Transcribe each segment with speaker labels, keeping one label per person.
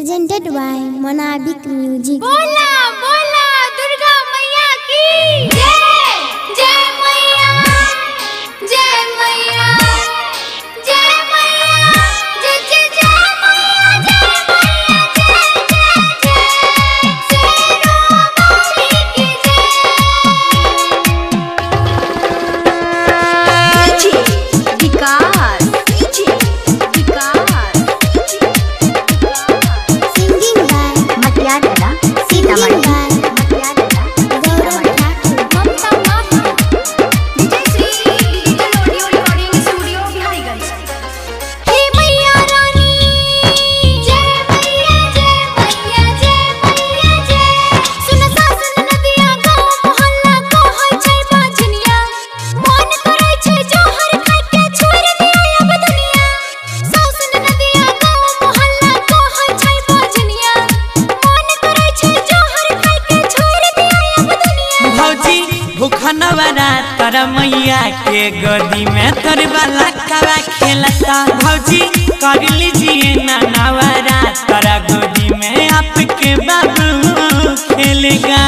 Speaker 1: presented by Monabik Music।
Speaker 2: बोला बोला दुर्गा मैया की जय। जय मैया जय मैया जय मैया जय जय जय मैया जय मैया जय जय जय जय विकास
Speaker 3: तर मैया के गोदी में तोर वाला कवा खेलता भौजी कर लीजिए ना नवरा तारा गोदी में आपके बाबू खेलेगा।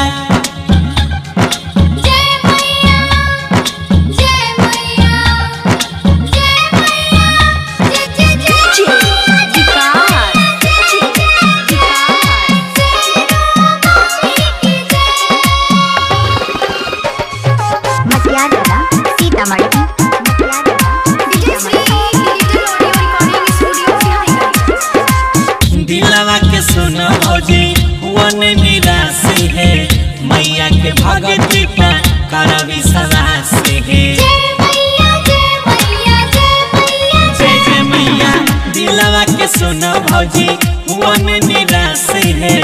Speaker 3: दिलवा के सुनो भौजी वन निराशी है मैया के भगती पे करवी सवास है। जय जय मैया दिलवा के सुनो भौजी वन निराशी है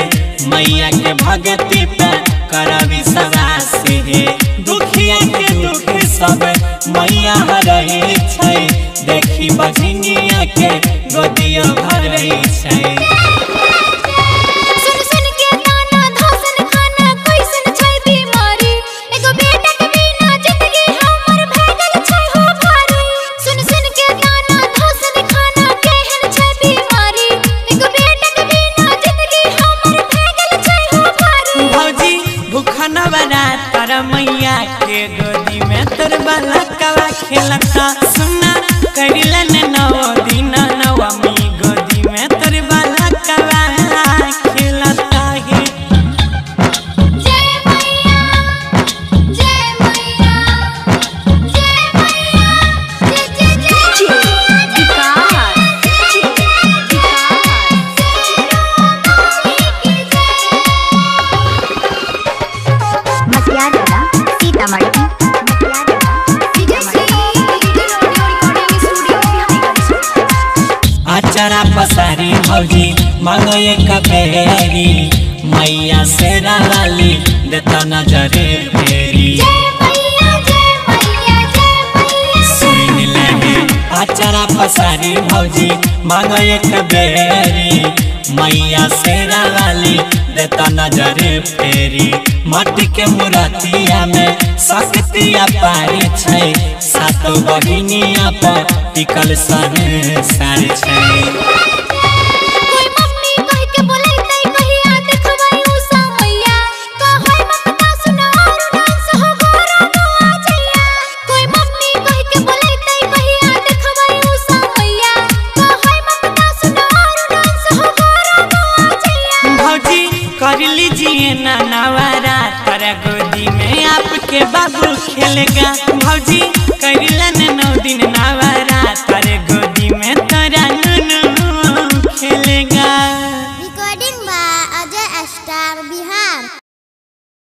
Speaker 3: मैया के भगती पे करवी सवास है। दुखिया के दुख सब मैया हरई छै देखी बझनिया के गोदिया भरई छै। तर मैया के गोदी में तोर वाला कवा खेलता सुना करिलन नौ दिन नवमी गोदी में तोर वाला कवा खेलता है।
Speaker 2: जय मैया जय मैया जय मैया जय जय जय
Speaker 3: आचारा पसारी भौजी मांगो एक बेरी मैया शेरा वाली देता नजरे फेरी। सुन ले आचारा पसारी भौजी मांगो एक बेरी मैया शेरा वाली देता नजरे फेरी। माटी के मुरतिया में शक्तिया पारी छै सातो बहिनिया पर टिकल संसार छै। कर लीजिए ना नवरा तारा गोदी में आपके बाबू खेलेगा भौजी कर